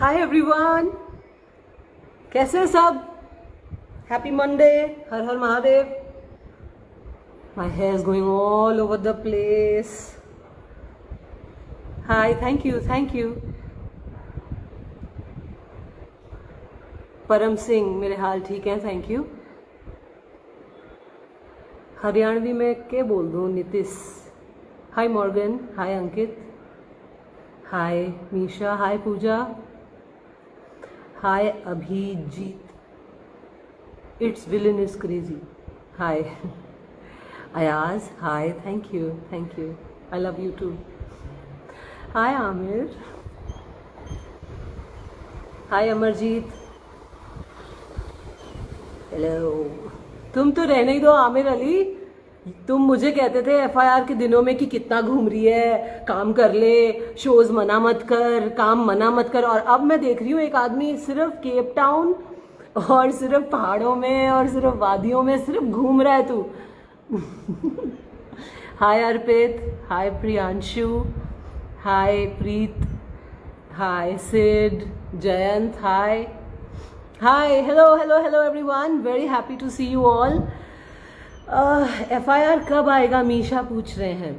Hi everyone, कैसे हैं सब? Happy Monday, her her Mahadev. My here is going all over the place. Hi, thank you thank you. परम सिंह, मेरे हाल ठीक है, थैंक यू। हरियाणवी में क्या बोल दूँ? Nitish. Hi Morgan, hi Ankit, hi Misha, hi Pooja, hi Abhijeet, it's villain is crazy, hi Ayaz, hi, thank you, I love you too. Hi Aamir, hi Amarjeet, hello. तुम तो रहने ही दो आमिर अली, तुम मुझे कहते थे एफआईआर के दिनों में कि कितना घूम रही है, काम कर ले, शोज मना मत कर, काम मना मत कर, और अब मैं देख रही हूँ एक आदमी सिर्फ केप टाउन और सिर्फ पहाड़ों में और सिर्फ वादियों में सिर्फ घूम रहा है तू। Hi Arpit, hi Priyanshu, hi Preet, hi Sid, Jayant, hi hi, hello hello hello everyone, very happy to see you all. FIR कब आएगा मीशा पूछ रहे हैं।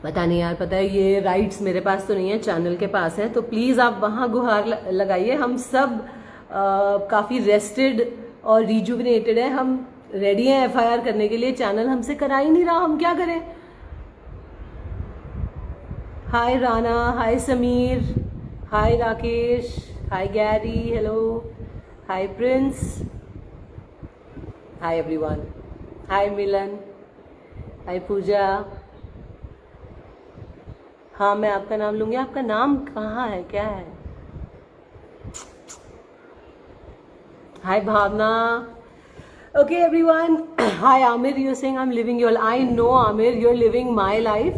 पता नहीं यार, पता है ये राइट्स मेरे पास तो नहीं है, चैनल के पास है, तो प्लीज़ आप वहाँ गुहार लगाइए। हम सब काफ़ी रेस्टेड और रिजुविनेटेड हैं, हम रेडी हैं एफआईआर करने के लिए। चैनल हमसे करा ही नहीं रहा, हम क्या करें। हाय राना, हाय समीर, हाय राकेश, हाय Gary, hello, hi Prince, hi everyone, हाय मिलन, हाय पूजा। हाँ, मैं आपका नाम लूंगी। आपका नाम कहाँ है, क्या है? Hi Bhavna, okay everyone. Hi Aamir, you saying I am living your, I know Aamir, you are living my life,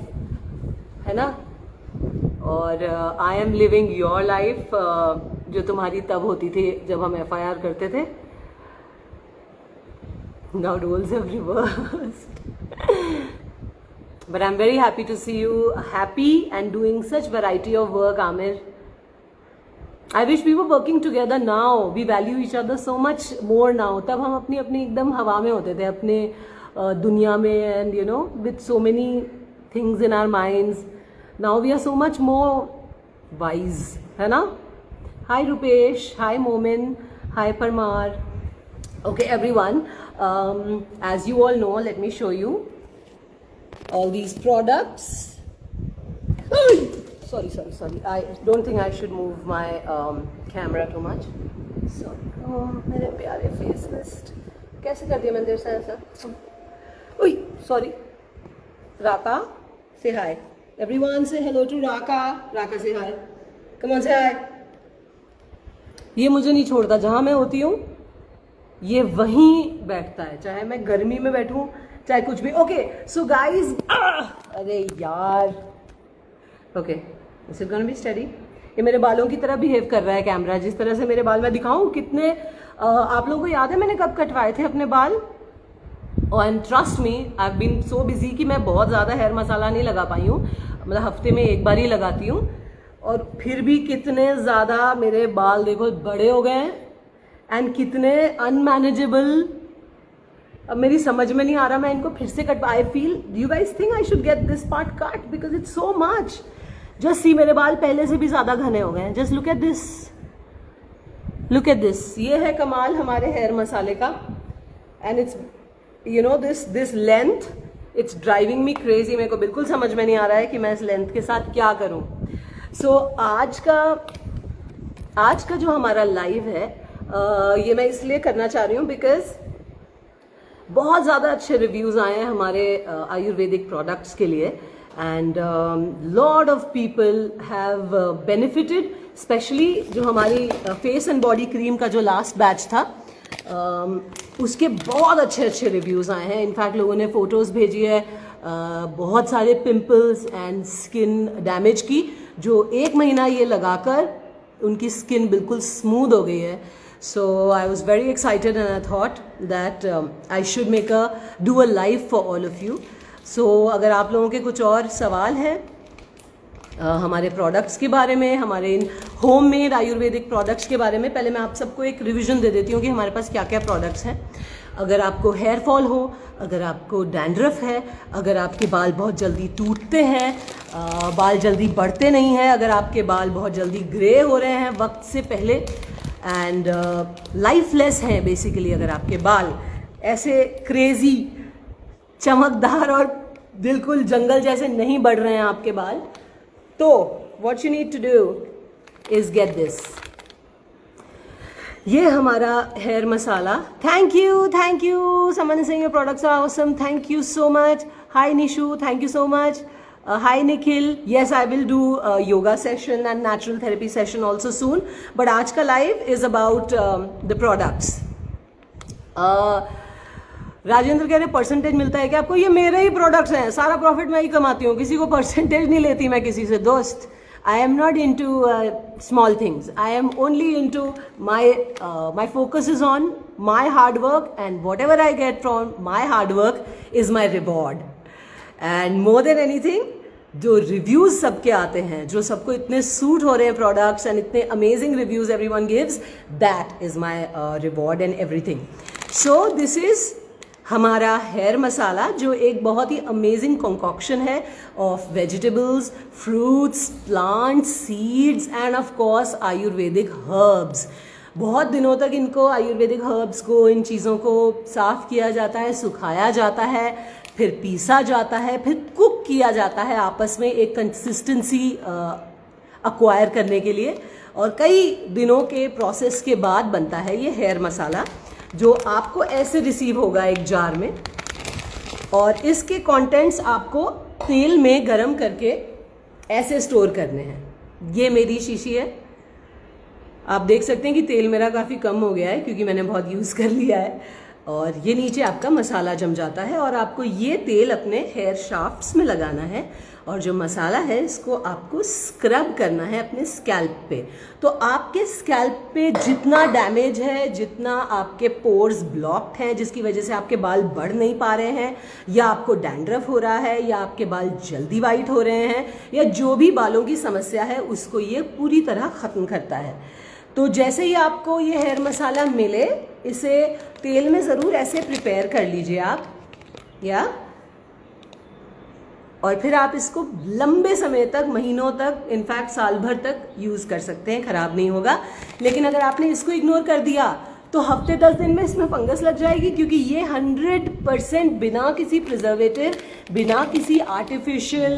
है ना, और I am living your life, जो तुम्हारी तब होती थी जब हम एफआईआर करते थे। Now roles have reversed. But I'm very happy to see you happy and doing such variety of work, Amir. I wish we were working together now. We value each other so much more now. तब हम अपनी अपनी एकदम हवा में होते थे, अपने दुनिया में, and you know, with so many things in our minds. Now we are so much more wise, है ना? Hi Rupesh, hi Momin, hi Parmar. Okay everyone, as you all know, let me show you all these products. Sorry, I don't think I should move my camera too much. Sorry. Oh, मेरे प्यारे face list कैसे कर दिया मैंने तेरे से ऐसा? Oh sorry. Raka, say hi. Everyone say hello to Raka. Raka say hi. Come on say hi. ये मुझे नहीं छोड़ता, जहाँ मैं होती हूँ ये वहीं बैठता है, चाहे मैं गर्मी में बैठूं चाहे कुछ भी। ओके सो गाइज, अरे यार, okay this is gonna be study. ये मेरे बालों की तरह बिहेव कर रहा है कैमरा, जिस तरह से मेरे बाल, मैं दिखाऊं कितने आप लोगों को याद है मैंने कब कटवाए थे अपने बाल? And trust me, I have been so busy कि मैं बहुत ज़्यादा हेयर मसाला नहीं लगा पाई हूँ, मतलब हफ्ते में एक बार ही लगाती हूँ, और फिर भी कितने ज़्यादा मेरे बाल देखो बड़े हो गए हैं एंड कितने अनमैनेजेबल। अब मेरी समझ में नहीं आ रहा मैं इनको फिर से cut. I feel, you guys think I should get this part cut because it's so much. Just see, मेरे बाल पहले से भी ज्यादा घने हो गए हैं। Just look at this, look at this. ये है कमाल हमारे हेयर मसाले का, and it's you know this length, it's driving me crazy. मेरे को बिल्कुल समझ में नहीं आ रहा है कि मैं इस लेंथ के साथ क्या करूं। सो आज का जो हमारा लाइव है, ये मैं इसलिए करना चाह रही हूँ बिकॉज बहुत ज़्यादा अच्छे रिव्यूज़ आए हैं हमारे आयुर्वेदिक प्रोडक्ट्स के लिए, and lot of people have benefited, specially जो हमारी फेस एंड बॉडी क्रीम का जो लास्ट बैच था, उसके बहुत अच्छे अच्छे रिव्यूज़ आए हैं। इनफैक्ट लोगों ने फ़ोटोज़ भेजी है बहुत सारे पिंपल्स एंड स्किन डैमेज की, जो 1 महीना ये लगाकर उनकी स्किन बिल्कुल स्मूथ हो गई है। So I was very excited and I thought that I should do a live for all of you. So अगर आप लोगों के कुछ और सवाल हैं हमारे प्रोडक्ट्स के बारे में, हमारे इन होममेड आयुर्वेदिक प्रोडक्ट्स के बारे में। पहले मैं आप सबको एक रिवीजन दे देती हूँ कि हमारे पास क्या क्या प्रोडक्ट्स हैं। अगर आपको हेयर फॉल हो, अगर आपको डैंड्रफ है, अगर आपके बाल बहुत जल्दी टूटते हैं, बाल जल्दी बढ़ते नहीं हैं, अगर आपके बाल बहुत जल्दी ग्रे हो रहे हैं वक्त से पहले, एंड लाइफलेस हैं बेसिकली, अगर आपके बाल ऐसे क्रेजी चमकदार और बिल्कुल जंगल जैसे नहीं बढ़ रहे हैं आपके बाल, तो what you need to do is get this. ये हमारा hair masala. Thank you someone is saying your products are awesome, thank you so much. Hi Nishu, thank you so much. Hi Nikhil, yes I will do a yoga session and natural therapy session also soon, but आज का live is about the products. Rajendra कह रहे percentage मिलता है कि आपको? ये मेरे ही प्रोडक्ट्स हैं, सारा प्रॉफिट मैं ही कमाती हूँ, किसी को परसेंटेज नहीं लेती मैं किसी से दोस्त। I am not into small things, I am only into my focus is on my hard work, and whatever I get from my hard work is my reward. And more than anything, जो reviews सबके आते हैं, जो सबको इतने suit हो रहे हैं प्रोडक्ट्स एंड इतने amazing reviews everyone gives, that is my reward and everything. So this is हमारा हेयर मसाला, जो एक बहुत ही अमेजिंग कंकॉक्शन है of vegetables, fruits, plants, seeds end of course Ayurvedic herbs. बहुत दिनों तक इनको, आयुर्वेदिक हर्ब्स को, इन चीज़ों को साफ़ किया जाता है, सुखाया जाता है, फिर पीसा जाता है, फिर कुक किया जाता है आपस में एक कंसिस्टेंसी अक्वायर करने के लिए, और कई दिनों के प्रोसेस के बाद बनता है ये हेयर मसाला, जो आपको ऐसे रिसीव होगा एक जार में, और इसके कंटेंट्स आपको तेल में गरम करके ऐसे स्टोर करने हैं। ये मेरी शीशी है, आप देख सकते हैं कि तेल मेरा काफ़ी कम हो गया है क्योंकि मैंने बहुत यूज़ कर लिया है, और ये नीचे आपका मसाला जम जाता है, और आपको ये तेल अपने हेयर शाफ्ट्स में लगाना है, और जो मसाला है इसको आपको स्क्रब करना है अपने स्कैल्प पे। तो आपके स्कैल्प पे जितना डैमेज है, जितना आपके पोर्स ब्लॉक्ड हैं जिसकी वजह से आपके बाल बढ़ नहीं पा रहे हैं, या आपको डैंड्रफ हो रहा है, या आपके बाल जल्दी वाइट हो रहे हैं, या जो भी बालों की समस्या है, उसको ये पूरी तरह ख़त्म करता है। तो जैसे ही आपको ये हेयर मसाला मिले, इसे तेल में ज़रूर ऐसे प्रिपेयर कर लीजिए आप, या और फिर आप इसको लंबे समय तक, महीनों तक, इनफैक्ट साल भर तक यूज़ कर सकते हैं, ख़राब नहीं होगा। लेकिन अगर आपने इसको इग्नोर कर दिया तो हफ्ते 10 दिन में इसमें फंगस लग जाएगी, क्योंकि ये 100% बिना किसी प्रिजर्वेटिव, बिना किसी आर्टिफिशियल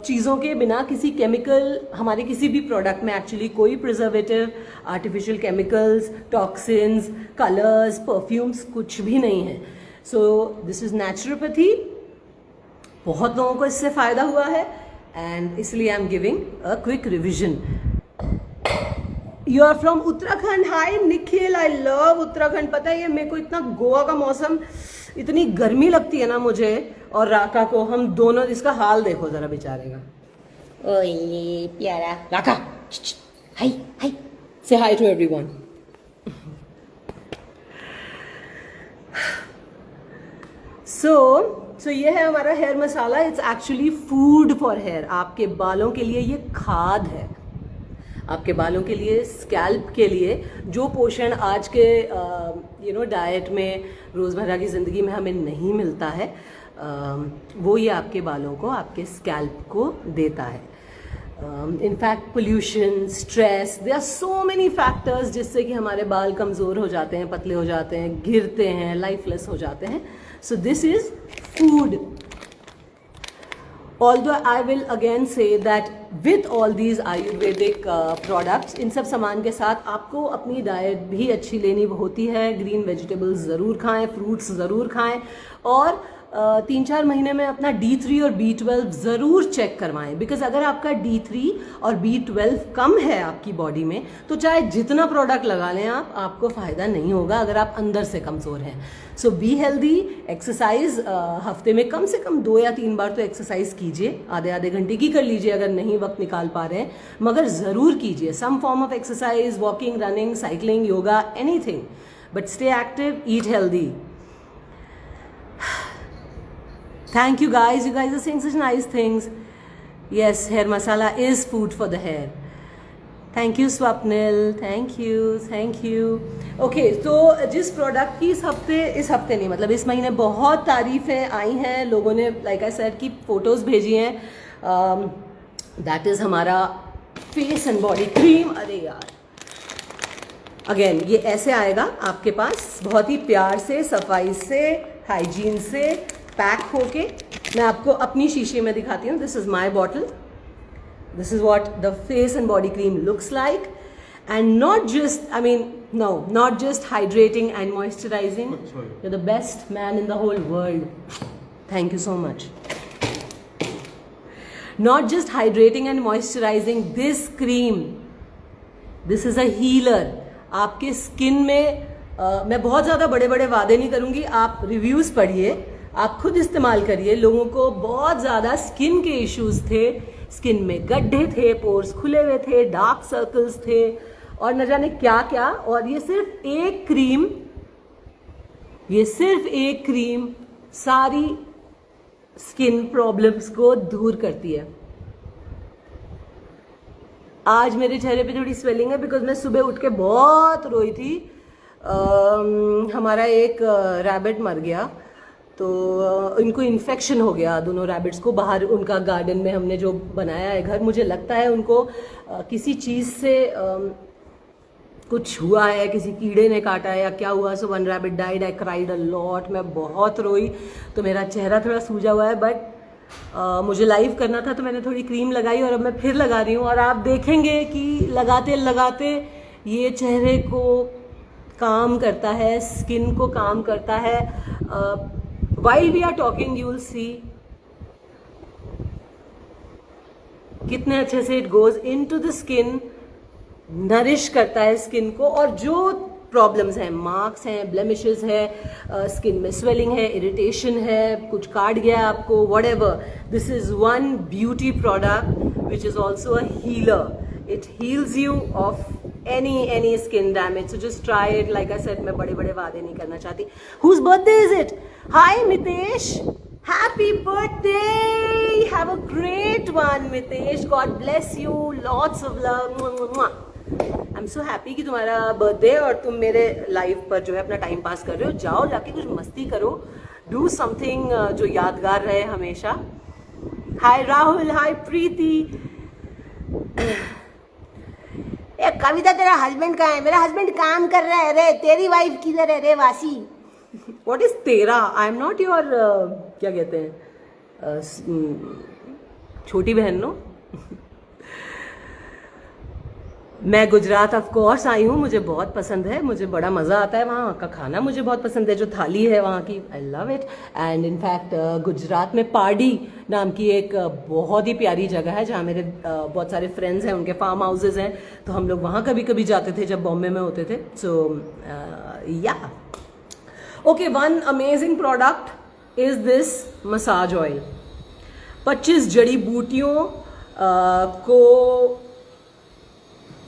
चीज़ों के, बिना किसी केमिकल, हमारे किसी भी प्रोडक्ट में एक्चुअली कोई preservative, artificial chemicals, toxins, colours, perfumes कुछ भी नहीं है। So this is naturopathy. बहुत लोगों को इससे फ़ायदा हुआ है, एंड इसलिए I am giving a quick revision. You are from Uttarakhand, hi Nikhil, I love Uttarakhand. पता है ये मेरे को इतना, गोवा का मौसम, इतनी गर्मी लगती है ना मुझे और राका को, हम दोनों, इसका हाल देखो ज़रा बेचारे का। ओए प्यारा राका, हाय हाय, से हाय टू एवरीवन। सो ये है हमारा hair masala. It's actually food for hair. आपके बालों के लिए ये खाद है, आपके बालों के लिए, स्कैल्प के लिए। जो पोषण आज के डाइट में, रोज़मर्रा की ज़िंदगी में हमें नहीं मिलता है, वो ये आपके बालों को, आपके स्कैल्प को देता है। In fact pollution, stress, there are so many factors जिससे कि हमारे बाल कमज़ोर हो जाते हैं, पतले हो जाते हैं, गिरते हैं, लाइफलेस हो जाते हैं। सो this is food. Although I will again say that with all these Ayurvedic products, इन सब सामान के साथ आपको अपनी डाइट भी अच्छी लेनी होती है। ग्रीन वेजिटेबल्स ज़रूर खाएं, फ्रूट्स ज़रूर खाएं, और 3-4 महीने में अपना D3 और B12 ज़रूर चेक करवाएं। बिकॉज अगर आपका D3 और B12 कम है आपकी बॉडी में, तो चाहे जितना प्रोडक्ट लगा लें आप, आपको फ़ायदा नहीं होगा अगर आप अंदर से कमज़ोर हैं। सो बी हेल्दी, एक्सरसाइज हफ्ते में कम से कम 2 या 3 बार तो एक्सरसाइज कीजिए, आधे घंटे की कर लीजिए अगर नहीं वक्त निकाल पा रहे हैं, मगर ज़रूर कीजिए some form of exercise, walking, running, cycling, yoga, anything, but stay active, eat healthy. Thank you guys are saying such nice things. Yes, hair masala is food for the hair. Thank you Swapnil, thank you, thank you. Okay, तो जिस product की इस हफ्ते नहीं, मतलब इस महीने बहुत तारीफ़ें आई हैं, लोगों ने लाइक आई सेड की फ़ोटोज़ भेजी हैं, दैट इज़ हमारा फेस एंड बॉडी क्रीम। अरे यार, अगेन ये ऐसे आएगा आपके पास, बहुत ही प्यार से, सफाई से, हाइजीन से पैक होके। मैं आपको अपनी शीशे में दिखाती हूँ। This is my bottle. This is what the face and body cream looks like, and not just, I mean, no, not just hydrating and moisturizing. Sorry. You're the best man in the whole world. Thank you so much. Not just hydrating and moisturizing, this cream, this is a healer. आपके skin में मैं बहुत ज़्यादा बड़े बड़े वादे नहीं करूँगी, आप रिव्यूज़ पढ़िए, आप खुद इस्तेमाल करिए। लोगों को बहुत ज़्यादा स्किन के इश्यूज़ थे, स्किन में गड्ढे थे, पोर्स खुले हुए थे, डार्क सर्कल्स थे और न जाने क्या क्या। और ये सिर्फ एक क्रीम सारी स्किन प्रॉब्लम्स को दूर करती है। आज मेरे चेहरे पे थोड़ी स्वेलिंग है बिकॉज मैं सुबह उठ के बहुत रोई थी। हमारा एक रैबिट मर गया, तो इनको इन्फेक्शन हो गया, दोनों रैबिट्स को। बाहर उनका गार्डन में हमने जो बनाया है घर, मुझे लगता है उनको किसी चीज़ से कुछ हुआ है, किसी कीड़े ने काटा है या क्या हुआ। So one rabbit died, I cried a lot, मैं बहुत रोई, तो मेरा चेहरा थोड़ा सूजा हुआ है। बट मुझे लाइव करना था तो मैंने थोड़ी क्रीम लगाई और अब मैं फिर लगा रही हूँ, और आप देखेंगे कि लगाते लगाते ये चेहरे को काम करता है, स्किन को काम करता है। While we are talking, you will see कितने अच्छे से it goes into the skin, nourish करता है स्किन को। और जो प्रॉब्लम्स हैं, मार्क्स हैं, ब्लेमिशेस है, स्किन में स्वेलिंग है, इरिटेशन है, कुछ काट गया आपको, whatever, this is one beauty product which is also a healer. It heals you of any skin damage. So just try it. Like I said, मैं बड़े बड़े वादे नहीं करना चाहती। Whose birthday is it? Hi Mitesh, happy birthday. Have a great one Mitesh. God bless you. Lots of love. I'm so happy कि तुम्हारा birthday और तुम मेरे लाइव पर जो है अपना टाइम पास कर रहे हो। जाओ जाके कुछ मस्ती करो, डू समथिंग जो यादगार रहे हमेशा। हाय राहुल, हाय प्रीति। ए कविता, तेरा हस्बैंड कहाँ है? मेरा हस्बैंड काम कर रहा है रे। तेरी वाइफ किधर है रे वासी? व्हाट इज तेरा? आई एम नॉट योर, क्या कहते हैं, छोटी बहन नो। मैं गुजरात ऑफ कोर्स आई हूँ, मुझे बहुत पसंद है, मुझे बड़ा मज़ा आता है, वहाँ का खाना मुझे बहुत पसंद है, जो थाली है वहाँ की, I love it. And in fact Gujarat में पार्डी नाम की एक बहुत ही प्यारी जगह है जहाँ मेरे बहुत सारे फ्रेंड्स हैं, उनके फार्म हाउसेज हैं, तो हम लोग वहाँ कभी कभी जाते थे जब बॉम्बे में होते थे। सो या okay, one amazing product is this massage oil. 25 जड़ी बूटियों को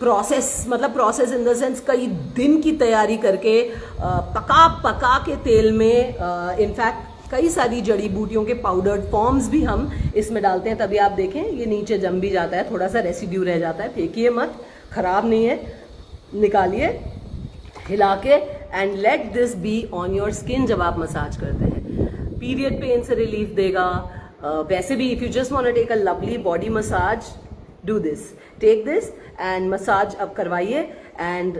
प्रोसेस इन द सेंस कई दिन की तैयारी करके पका के तेल में, इनफैक्ट कई सारी जड़ी बूटियों के पाउडर्ड फॉर्म्स भी हम इसमें डालते हैं। तभी आप देखें ये नीचे जम भी जाता है, थोड़ा सा रेसिड्यू रह जाता है, फेंकिए मत, खराब नहीं है, निकालिए हिला के, and let this be on your skin जब आप मसाज करते हैं। पीरियड पेन से रिलीफ देगा। वैसे भी if you just want to take a lovely body massage, do this, take this and massage अब करवाइए। And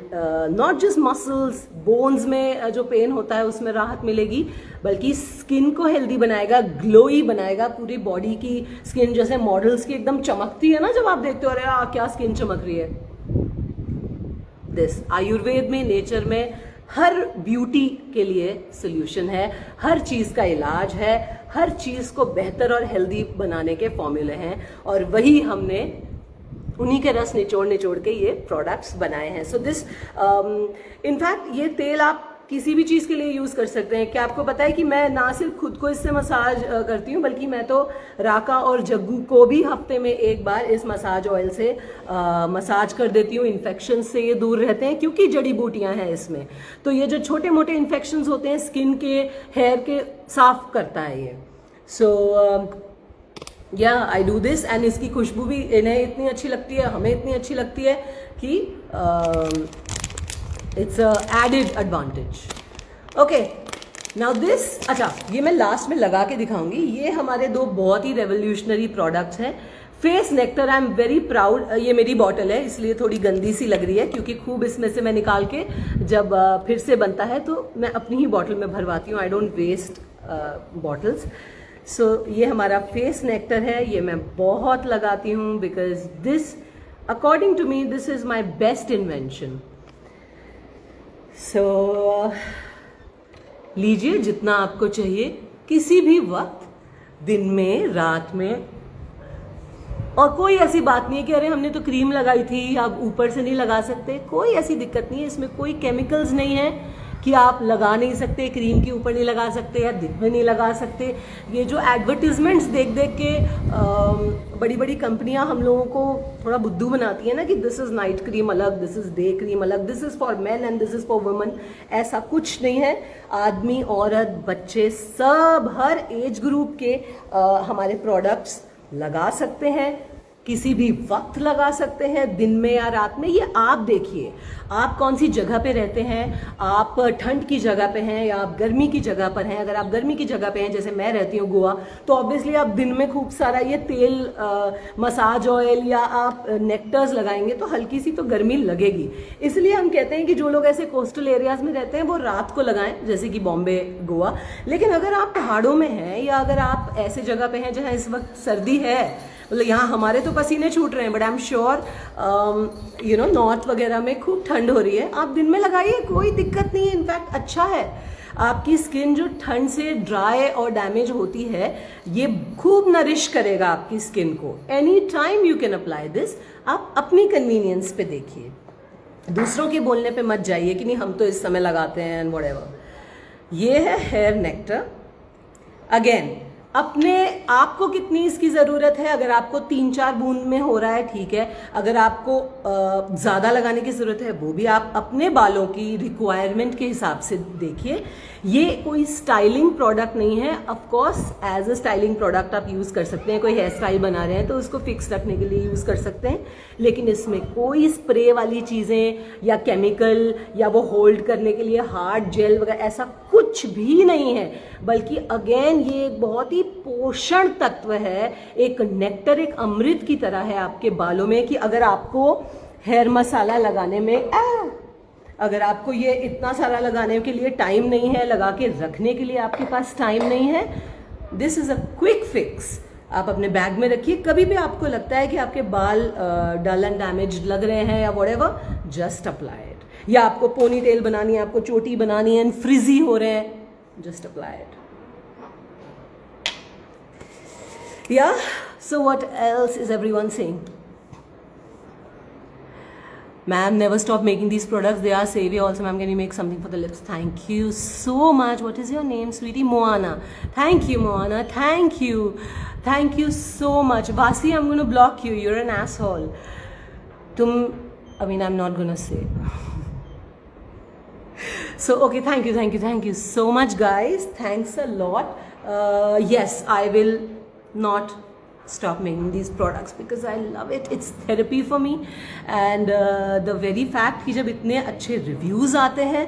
not just muscles, bones में जो पेन होता है उसमें राहत मिलेगी, बल्कि स्किन को हेल्दी बनाएगा, ग्लोई बनाएगा। पूरी बॉडी की स्किन जैसे मॉडल्स की एकदम चमकती है ना, जब आप देखते हो अरे क्या स्किन चमक रही है। दिस आयुर्वेद में, नेचर में हर ब्यूटी के लिए सोल्यूशन है, हर चीज़ का इलाज है, हर चीज़ को बेहतर और हेल्दी बनाने के फॉर्मूले हैं, और वही हमने उन्हीं के रस निचोड़ के ये प्रोडक्ट्स बनाए हैं। सो दिस इनफैक्ट ये तेल आप किसी भी चीज़ के लिए यूज़ कर सकते हैं। क्या आपको पता है कि मैं ना सिर्फ खुद को इससे मसाज करती हूँ, बल्कि मैं तो राका और जग्गू को भी हफ्ते में एक बार इस मसाज ऑयल से मसाज कर देती हूँ। इन्फेक्शन से ये दूर रहते हैं क्योंकि जड़ी बूटियाँ हैं इसमें, तो ये जो छोटे मोटे इन्फेक्शंस होते हैं स्किन के, हेयर के, साफ करता है ये। सो या आई डू दिस एंड इसकी खुशबू भी इन्हें इतनी अच्छी लगती है, हमें इतनी अच्छी लगती है कि it's added advantage. Okay now this, अच्छा ये मैं लास्ट में लगा के दिखाऊंगी। ये हमारे दो बहुत ही रेवोल्यूशनरी प्रोडक्ट्स हैं। Face nectar, I am very proud. ये मेरी बॉटल है इसलिए थोड़ी गंदी सी लग रही है, क्योंकि खूब इसमें से मैं निकाल के जब फिर से बनता है तो मैं अपनी ही बॉटल में भरवाती हूँ। I don't waste bottles. So ये हमारा फेस नेक्टर है, ये मैं बहुत लगाती हूँ because this according to me this is my best invention. So लीजिए जितना आपको चाहिए, किसी भी वक्त, दिन में, रात में। और कोई ऐसी बात नहीं है कि अरे हमने तो क्रीम लगाई थी आप ऊपर से नहीं लगा सकते, कोई ऐसी दिक्कत नहीं है। इसमें कोई केमिकल्स नहीं है कि आप लगा नहीं सकते, क्रीम के ऊपर नहीं लगा सकते या दिन में नहीं लगा सकते। ये जो एडवर्टीजमेंट्स देख देख के बड़ी बड़ी कंपनियां हम लोगों को थोड़ा बुद्धू बनाती है ना कि दिस इज नाइट क्रीम अलग, दिस इज डे क्रीम अलग, this is for main and this is for women, ऐसा कुछ नहीं है। आदमी, औरत, बच्चे, सब हर एज ग्रुप के हमारे प्रोडक्ट्स लगा सकते हैं, किसी भी वक्त लगा सकते हैं, दिन में या रात में। ये आप देखिए आप कौन सी जगह पे रहते हैं, आप ठंड की जगह पे हैं या आप गर्मी की जगह पर हैं। अगर आप गर्मी की जगह पे हैं, जैसे मैं रहती हूँ गोवा, तो ऑब्वियसली आप दिन में खूब सारा ये तेल, मसाज ऑयल या आप नेक्टर्स लगाएंगे तो हल्की सी तो गर्मी लगेगी। इसलिए हम कहते हैं कि जो लोग ऐसे कोस्टल एरियाज में रहते हैं वो रात को लगाएं, जैसे कि बॉम्बे, गोवा। लेकिन अगर आप पहाड़ों में हैं या अगर आप ऐसे जगह पे हैं जहाँ इस वक्त सर्दी है, मतलब यहाँ हमारे तो पसीने छूट रहे हैं, but I am sure you know north वगैरह में खूब ठंड हो रही है, आप दिन में लगाइए, कोई दिक्कत नहीं है। इनफैक्ट अच्छा है, आपकी स्किन जो ठंड से ड्राई और डैमेज होती है, ये खूब नरिश करेगा आपकी स्किन को। Any time you can apply this. आप अपनी कन्वीनियंस पे देखिए, दूसरों के बोलने पे मत जाइए कि नहीं हम तो इस समय लगाते हैं एंड व्हाटएवर। ये है हेयर नेक्टर। अगेन अपने आपको कितनी इसकी ज़रूरत है, अगर आपको 3-4 बूंद में हो रहा है ठीक है, अगर आपको ज़्यादा लगाने की ज़रूरत है वो भी आप अपने बालों की रिक्वायरमेंट के हिसाब से देखिए। ये कोई स्टाइलिंग प्रोडक्ट नहीं है। Of course as a styling product आप यूज़ कर सकते हैं, कोई हेयर स्टाइल बना रहे हैं तो उसको फिक्स रखने के लिए यूज़ कर सकते हैं, लेकिन इसमें कोई स्प्रे वाली चीज़ें या केमिकल या वो होल्ड करने के लिए हार्ड जेल वगैरह ऐसा कुछ भी नहीं है। बल्कि अगेन ये एक बहुत ही पोषण तत्व है, एक नेक्टर, एक अमृत की तरह है आपके बालों में। कि अगर आपको हेयर मसाला लगाने में अगर आपको ये इतना सारा लगाने के लिए टाइम नहीं है, लगा के रखने के लिए आपके पास टाइम नहीं है, this is a quick fix. आप अपने बैग में रखिए, कभी भी आपको लगता है कि आपके बाल डल एंड डैमेज लग रहे हैं या व्हाटएवर, जस्ट अप्लाई इट। या आपको पोनी टेल बनानी है, आपको चोटी बनानी है एंड फ्रिजी हो रहे हैं, just apply it. Yeah, so what else is everyone saying? Ma'am, never stop making these products. They are savvy. Also, ma'am, can you make something for the lips? Thank you so much. What is your name, sweetie? Moana. Thank you, Moana. Thank you. Thank you so much. Vasi, I'm going to block you. You're an asshole. I'm not going to say. So, okay, thank you so much, guys. Thanks a lot. Yes, I will not stop making these products because I love it. It's therapy for me. And the very fact कि जब इतने अच्छे reviews आते हैं,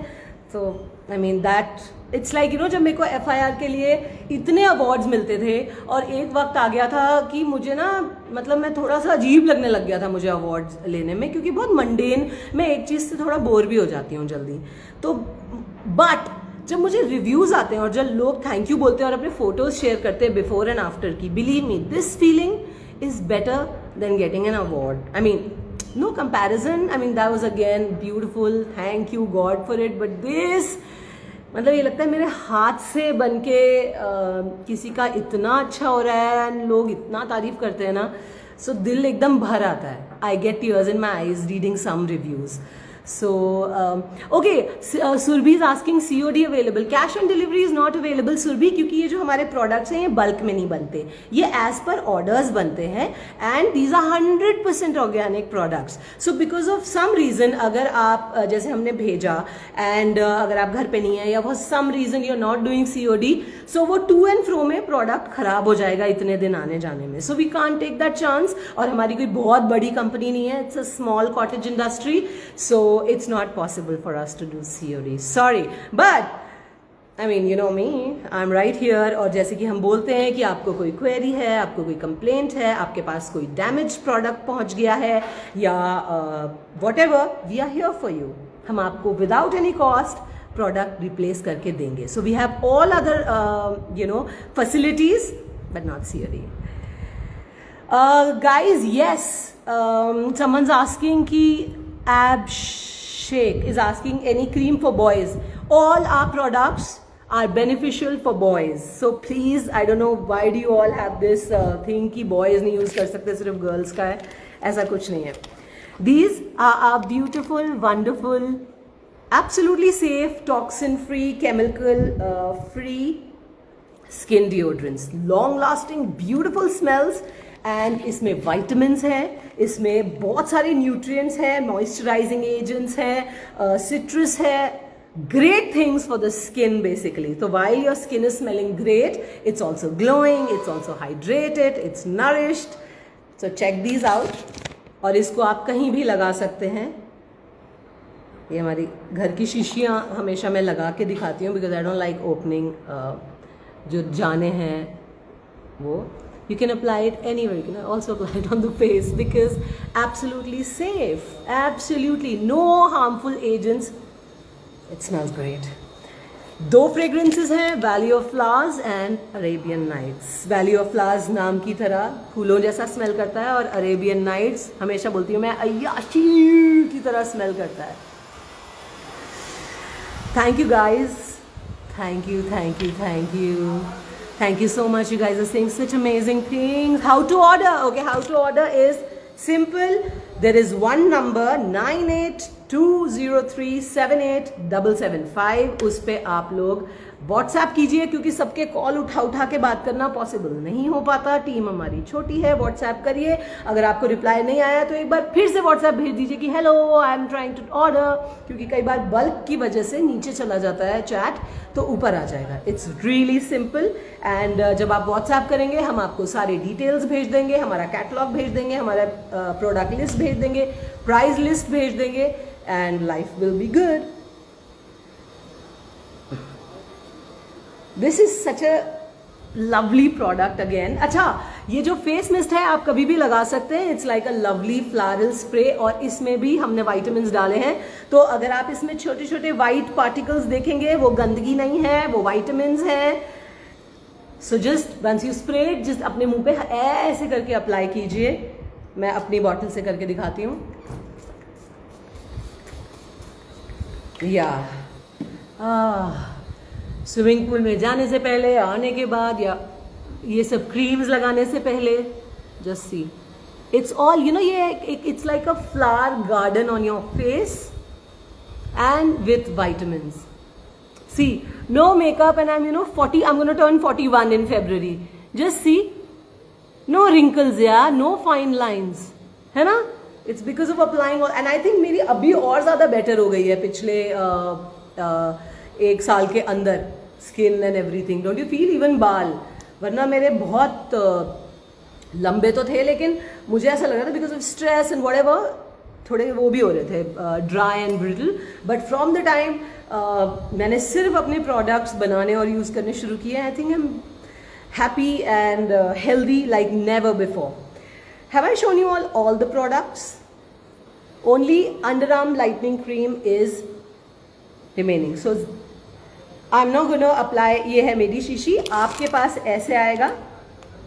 तो I mean that it's like you know जब मेरे को FIR के लिए इतने awards मिलते थे और एक वक्त आ गया था कि मुझे ना मतलब मैं थोड़ा सा अजीब लगने लग गया था मुझे awards लेने में, क्योंकि बहुत mundane, मैं एक चीज़ से थोड़ा बोर भी हो जाती हूँ जल्दी। तो बट जब मुझे रिव्यूज आते हैं और जब लोग थैंक यू बोलते हैं और अपने फोटोज शेयर करते हैं बिफोर एंड आफ्टर की, believe me this feeling is better than getting an award. I mean no comparison. I mean that was again beautiful, thank you God for it. But this मतलब ये लगता है मेरे हाथ से बन के किसी का इतना अच्छा हो रहा है एंड लोग इतना तारीफ करते हैं ना, सो दिल एकदम भर आता है। I get tears in my eyes reading some reviews. So, okay, Surbhi is asking COD available. Cash on delivery is not available, Surbhi, क्योंकि ये जो हमारे products हैं ये bulk में नहीं बनते, ये as per orders बनते हैं and these are 100% organic products. So because of some reason, अगर आप जैसे हमने भेजा and अगर आप घर पे नहीं है या for some reason you're not doing COD, so वो to and fro में product खराब हो जाएगा इतने दिन आने जाने में. So we can't take that chance. और हमारी कोई बहुत बड़ी कंपनी नहीं है, it's a small cottage industry, so it's not possible for us to do COD. Sorry, but I mean, you know me, I'm right here. और जैसे कि हम बोलते हैं कि आपको कोई क्वेरी है, आपको कोई कंप्लेंट है, आपके पास कोई डैमेज प्रोडक्ट पहुंच गया है या whatever, we are here for you. हम आपको without any cost product replace करके देंगे. So we have all other facilities, but not COD. Guys, yes, someone's asking ki Abshek is asking any cream for boys. All our products are beneficial for boys. So please, I don't know why do you all have this thing कि boys नहीं use कर सकते, सिर्फ girls का है. ऐसा कुछ नहीं है. These are our beautiful, wonderful, absolutely safe, toxin free, chemical free skin deodorants. Long lasting, beautiful smells. And इसमें vitamins है, इसमें बहुत सारे nutrients है, moisturizing agents है, citrus है, great things for the skin basically. So while your skin is smelling great, it's also glowing, it's also hydrated, it's nourished. So check these out. और इसको आप कहीं भी लगा सकते हैं. ये हमारी घर की शीशियाँ हमेशा मैं लगा के दिखाती हूँ because I don't like opening जो जाने हैं वो. You can apply it anywhere. You can also apply it on the face because absolutely safe. Absolutely no harmful agents. It smells great. दो fragrances हैं, Valley of Flowers and Arabian Nights. Valley of Flowers नाम की तरह फूलों जैसा smell करता है और Arabian Nights हमेशा बोलती हूँ मैं अय्याशी की तरह स्मेल करता है. Thank you guys. Thank you, thank you, thank you. Thank you so much. You guys are saying such amazing things. How to order? Okay, how to order is simple. There is one number 9820378775. उस पे आप लोग WhatsApp कीजिए क्योंकि सबके call उठा के बात करना पॉसिबल नहीं हो पाता. टीम हमारी छोटी है. व्हाट्सएप करिए. अगर आपको रिप्लाई नहीं आया तो एक बार फिर से व्हाट्सएप भेज दीजिए कि hello I am trying to order, क्योंकि कई बार बल्क की वजह से नीचे चला जाता है चैट, तो ऊपर आ जाएगा. It's really simple. एंड जब आप व्हाट्सएप करेंगे हम आपको सारे डिटेल्स भेज देंगे, हमारा कैटलॉग भेज देंगे, हमारा प्रोडक्ट लिस्ट भेज देंगे, प्राइस लिस्ट भेज देंगे and life will be good. This is such a lovely product again. अच्छा, ये जो फेस मिस्ट है आप कभी भी लगा सकते हैं. It's like a lovely floral spray और इसमें भी हमने वाइटामिन्स डाले हैं. तो अगर आप इसमें छोटे छोटे वाइट पार्टिकल्स देखेंगे वो गंदगी नहीं है, वो वाइटामिन्स हैं. So just once you spray it, just अपने मुंह पे ऐसे करके अप्लाई कीजिए. मैं अपनी बॉटल से करके दिखाती हूँ. या स्विमिंग पूल में जाने से पहले, आने के बाद, या ये सब क्रीम्स लगाने से पहले, जस्ट सी इट्स ऑल ये it's like a flower garden on your face and with vitamins. See, no makeup and I'm 40, I'm going to turn 41 in February. Just see, no wrinkles, yeah, no fine lines, है ना? It's because of applying and I think मेरी अभी और ज़्यादा better हो गई है पिछले एक साल के अंदर. Skin and everything, don't you feel? Even बाल, वरना मेरे बहुत लंबे तो थे लेकिन मुझे ऐसा लग रहा था because of stress and whatever थोड़े वो भी हो रहे थे dry and brittle. But from the time मैंने सिर्फ अपने प्रोडक्ट्स बनाने और यूज़ करने शुरू किए, I think I am happy and healthy like never before. Have I shown you all the products? Only underarm lightning cream is remaining. So I am not gonna apply. ये है मेरी शीशी, आपके पास ऐसे आएगा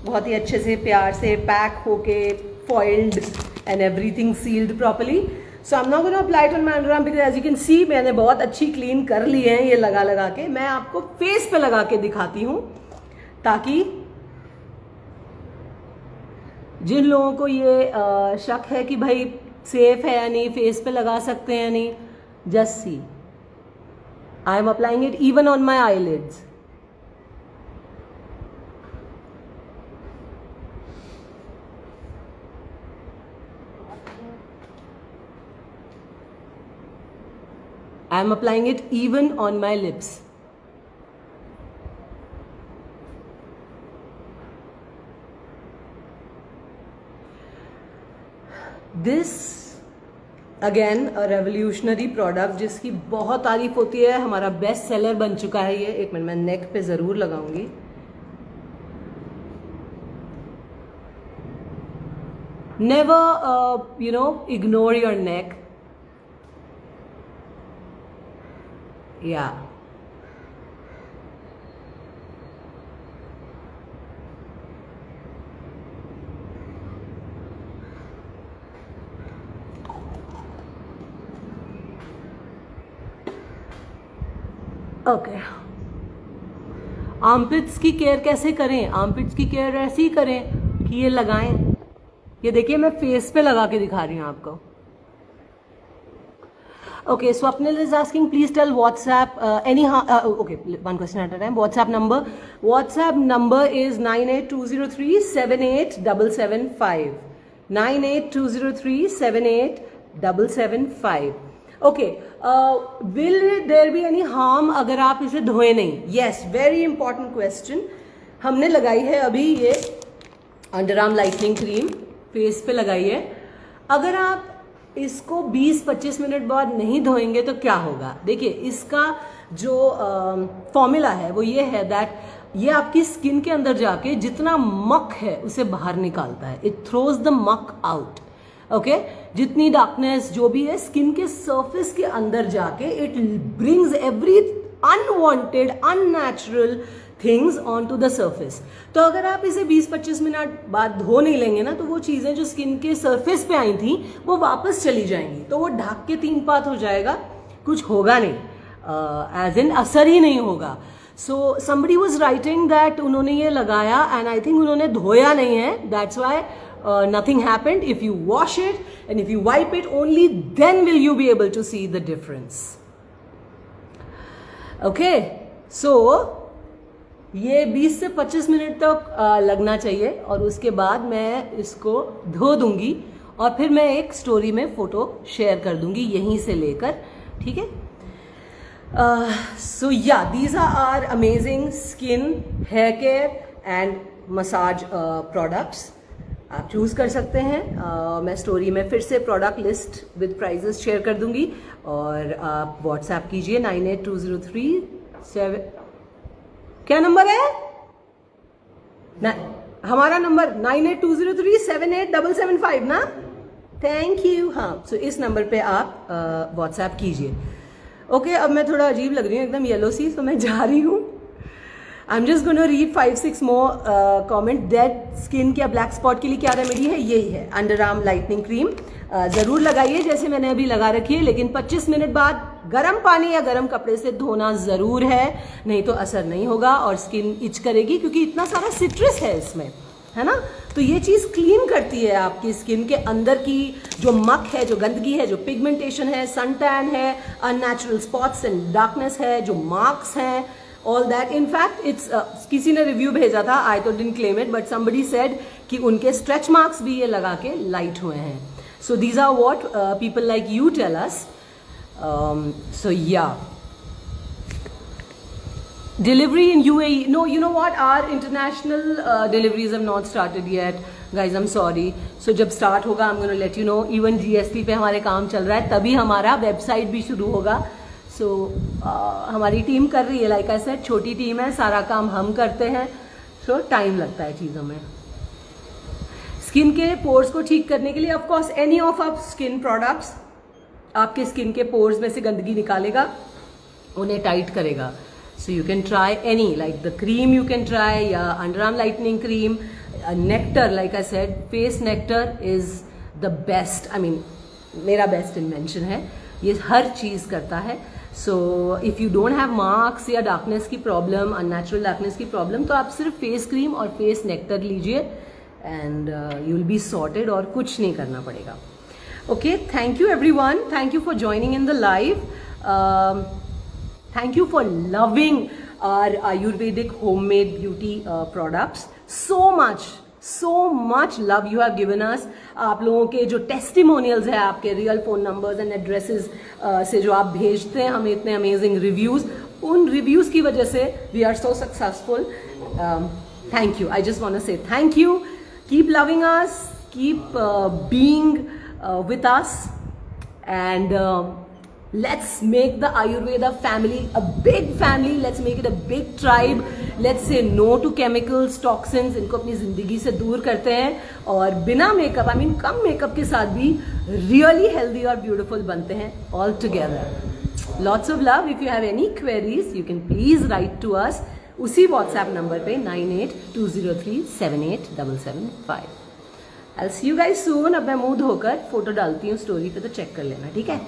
बहुत ही अच्छे से प्यार से पैक होके, foiled and everything sealed properly. So I am not gonna apply it on my underarm because as you can see मैंने बहुत अच्छी क्लीन कर ली है ये लगा के. मैं आपको फेस पे लगा के दिखाती हूँ ताकि जिन लोगों को ये शक है कि भाई सेफ है या नहीं, फेस पे लगा सकते हैं या नहीं. Just see, I am applying it even on my eyelids. I am applying it even on my lips. This again a revolutionary product जिसकी बहुत तारीफ होती है, हमारा बेस्ट सेलर बन चुका है ये. एक मिनट, मैं नेक पे जरूर लगाऊंगी. Never ignore your neck. Yeah. Okay. Armpits की केयर कैसे करें? आर्मपिट्स की केयर ऐसे ही करें कि ये लगाएं. ये देखिए, मैं फेस पे लगा के दिखा रही हूँ आपको. Okay, Swapnil is asking, please tell WhatsApp okay, one question at a time. WhatsApp number. WhatsApp number is 98203-78775. 98203-78775. Okay. Will there be any harm अगर आप इसे धोए नहीं? Yes, very important question. हमने लगाई है अभी ये अंडरआर्म लाइटनिंग क्रीम, फेस पे लगाई है. अगर आप इसको 20-25 मिनट बाद नहीं धोएंगे तो क्या होगा? देखिए, इसका जो फॉर्मूला है वो ये है दैट ये आपकी स्किन के अंदर जाके जितना मक है उसे बाहर निकालता है. It throws the muck out. Okay, जितनी डार्कनेस जो भी है स्किन के सरफेस के अंदर जाके it brings every unwanted unnatural things on to the surface. तो अगर आप इसे 20-25 मिनट बाद धो नहीं लेंगे ना, तो वो चीज़ें जो स्किन के सरफेस पे आई थी वो वापस चली जाएंगी. तो वो ढक के 3 पात हो जाएगा, कुछ होगा नहीं, एज इन असर ही नहीं होगा. So somebody was writing that उन्होंने ये लगाया एंड आई थिंक उन्होंने धोया नहीं है, that's why nothing happened. If you wash it and if you wipe it, only then will you be able to see the difference. Okay, so ये 20 से 25 minute तक लगना चाहिए और उसके बाद मैं इसको धो दूंगी और फिर मैं एक स्टोरी में फोटो शेयर कर दूंगी यहीं से लेकर. ठीक है? So yeah, these are our amazing skin, hair care and massage products. आप चूज कर सकते हैं. मैं स्टोरी में फिर से product list with prices share कर दूंगी और आप व्हाट्सएप कीजिए 98203 क्या नंबर है ना? हमारा नंबर 98203-78775 ना. Thank you. हाँ, सो इस नंबर पे आप व्हाट्सएप कीजिए. ओके, अब मैं थोड़ा अजीब लग रही हूँ, एकदम येलो सी, तो मैं जा रही हूँ. I am just gonna read 5-6 more comment. Dead skin क्या ब्लैक स्पॉट के लिए क्या रेमेडी है? यही है अंडर आर्म लाइटनिंग क्रीम. ज़रूर लगाइए जैसे मैंने अभी लगा रखी है, लेकिन 25 मिनट बाद गर्म पानी या गर्म कपड़े से धोना ज़रूर है, नहीं तो असर नहीं होगा और स्किन इच करेगी क्योंकि इतना सारा सिट्रस है इसमें, है ना. तो ये चीज़ क्लीन करती है आपकी स्किन के अंदर की जो मक है, जो गंदगी है, जो पिगमेंटेशन है, सन टैन है, अननेचुरल स्पॉट्स एंड डार्कनेस है, जो मार्क्स हैं, ऑल दैट. इनफैक्ट इट्स किसी ने रिव्यू भेजा था, आई तो didn't claim it, but somebody said कि उनके स्ट्रेच मार्क्स भी ये लगा के लाइट हुए हैं. So these are what people like you tell us. So yeah, delivery in UAE, no, you know what, our international deliveries have not started yet, guys, I'm sorry. So जब start होगा I'm going to let you know. Even GST पे हमारे काम चल रहा है, तभी हमारा वेबसाइट भी शुरू होगा. So हमारी टीम कर रही है, like I said, छोटी टीम है, सारा काम हम करते हैं, so टाइम लगता है चीज़ों में. स्किन के पोर्स को ठीक करने के लिए ऑफ कोर्स एनी ऑफ आप स्किन प्रोडक्ट्स आपके स्किन के पोर्स में से गंदगी निकालेगा, उन्हें टाइट करेगा. So you can try any, like the cream you can try, या underarm lightening cream, nectar, like I said, face nectar is the best. I mean, मेरा best invention है, ये हर चीज़ करता है. So if you don't have marks या darkness की problem, unnatural darkness की problem, तो आप सिर्फ face cream और face nectar लीजिए and you will be sorted और कुछ नहीं करना पड़ेगा. Okay, thank you everyone. Thank you for joining in the live. Thank you for loving our Ayurvedic homemade beauty products. So much love you have given us. आप लोगों के जो testimonials है, आपके real phone numbers and addresses से जो आप भेजते हैं हमें इतने amazing reviews, उन reviews की वजह से we are so successful. Thank you. I just want to say thank you. Keep loving us. Keep being with us, and let's make the Ayurveda family a big family. Let's make it a big tribe. Let's say no to chemicals, toxins. इनको अपनी जिंदगी से दूर करते हैं और बिना makeup, I mean come makeup के साथ भी really healthy और beautiful बनते हैं all together. Lots of love. If you have any queries, you can please write to us. उसी WhatsApp नंबर पे 9820378775. I'll see you guys soon. अब मैं मुंह धोकर फोटो डालती हूँ स्टोरी पे, तो चेक कर लेना, ठीक है?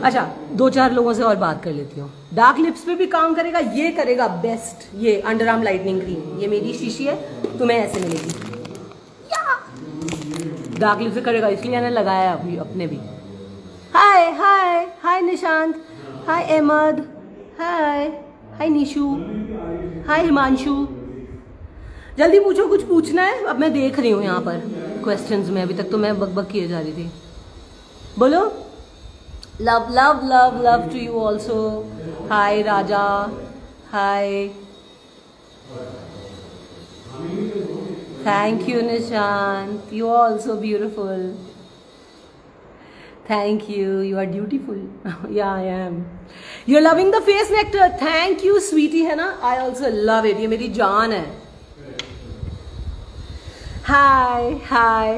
अच्छा, 2-4 लोगों से और बात कर लेती हूँ. डार्क लिप्स पे भी काम करेगा, ये करेगा बेस्ट. ये अंडर आर्म लाइटनिंग क्रीम, ये मेरी शीशी है, तुम्हें ऐसे मिलेगी. डार्क लिप्स पे करेगा, इसलिए मैंने लगाया अभी अपने भी. हाय हाय हाय निशांत, हाय अहमद, हाय हाय निशु, हाय हिमांशु. जल्दी पूछो, कुछ पूछना है? अब मैं देख रही हूँ यहाँ पर क्वेश्चंस में, अभी तक तो मैं बक किए जा रही थी. बोलो. Love love love love to you also. Hi Raja, hi. Thank you Nishant, you are also beautiful. Thank you. You are beautiful. Yeah, I am. You're loving the face nectar. Thank you, sweetie, है ना? I also love it. ये मेरी जान है. हाय हाय.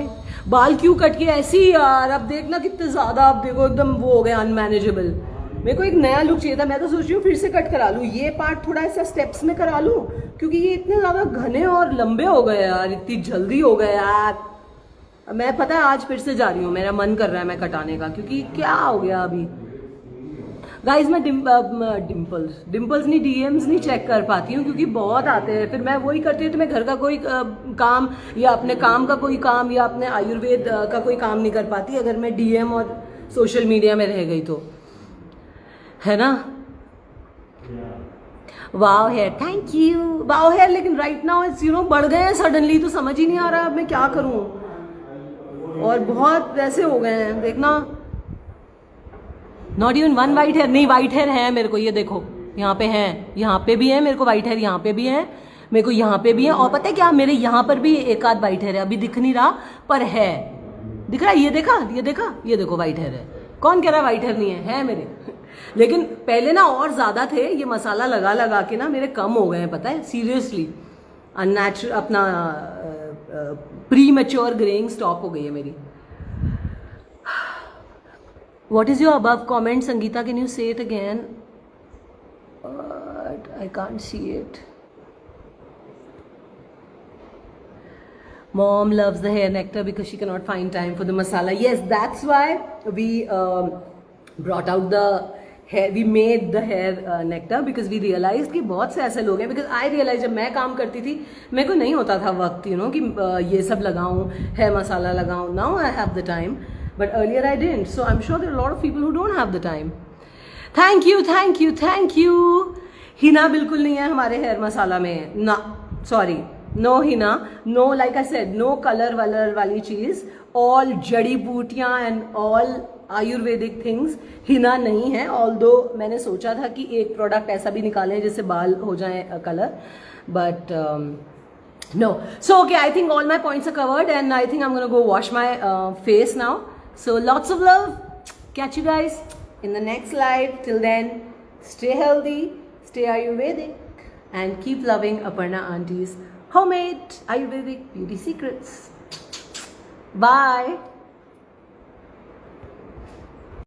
बाल क्यों cut के ऐसी यार? अब देखना कितने ज़्यादा, अब देखो एकदम वो हो गए अनमैनेजेबल. मेरे को एक नया लुक चाहिए था. मैं तो सोच रही हूँ फिर से कट करा लूँ. ये पार्ट थोड़ा ऐसा स्टेप्स में करा लूँ, क्योंकि ये इतने ज़्यादा घने और लंबे हो गए यार. इतनी जल्दी हो गए यार. मैं पता है आज फिर से जा रही हूँ. मेरा मन कर रहा है मैं कटाने का, क्योंकि क्या हो गया अभी. गाइज मैं डिम्पल्स नहीं, डीएम्स नहीं चेक कर पाती हूँ, क्योंकि बहुत आते हैं. फिर मैं वही करती हूँ तो मैं घर का कोई काम या अपने काम का कोई काम या अपने आयुर्वेद का कोई काम नहीं कर पाती अगर मैं डीएम और सोशल मीडिया में रह गई तो, है ना. Wow hair, thank you. Wow hair, लेकिन राइट नाउ इट्स बढ़ गए हैं सडनली, तो समझ ही नहीं आ रहा अब मैं क्या करूँ. और बहुत वैसे हो गए हैं, देखना. Not even one white hair. नहीं, वाइट हेयर है मेरे को, ये देखो यहाँ पे है, यहाँ पे भी है मेरे को वाइट हेयर, यहाँ पे भी है मेरे को, यहाँ पे भी है. और पता है क्या, मेरे यहाँ पर भी एक आध वाइट हेयर है. अभी दिख नहीं रहा पर है, दिख रहा है. ये देखा, ये देखा, ये देखो वाइट हेयर है. कौन कह रहा है वाइट हेयर नहीं है मेरे. लेकिन पहले ना और ज्यादा थे. ये मसाला लगा लगा के ना मेरे कम हो गए हैं, पता है, सीरियसली. अननेचुरल अपना प्री मैच्योर ग्रेइंग स्टॉप हो गई है मेरी. What is your above comment, Sangeeta? Can you say it again? I can't see it. Mom loves the hair nectar because she cannot find time for the masala. Yes, that's why we brought out the hair. We made the hair nectar because we realized कि बहुत से ऐसे लोग हैं. Because I realized जब मैं काम करती थी मेरे को नहीं होता था वक्त, कि ये सब लगाऊं, hair मसाला लगाऊं. Now I have the time. But earlier I didn't. So I'm sure there are a lot of people who don't have the time. Thank you, thank you, thank you. Hina बिल्कुल नहीं है हमारे हेयर मसाला में. ना, sorry, no हिना, no, like I said, no colour वलर वाली चीज. ऑल जड़ी बूटियां एंड ऑल आयुर्वेदिक थिंग्स. हिना नहीं है. ऑल्दो मैंने सोचा था कि एक प्रोडक्ट ऐसा भी निकालें जिससे बाल हो जाए colour, but no. So okay, I think all my points are covered, and I think I'm gonna go wash my face now. So lots of love. Catch you guys in the next live. Till then, stay healthy, stay Ayurvedic, and keep loving Aparna Auntie's homemade Ayurvedic beauty secrets. Bye.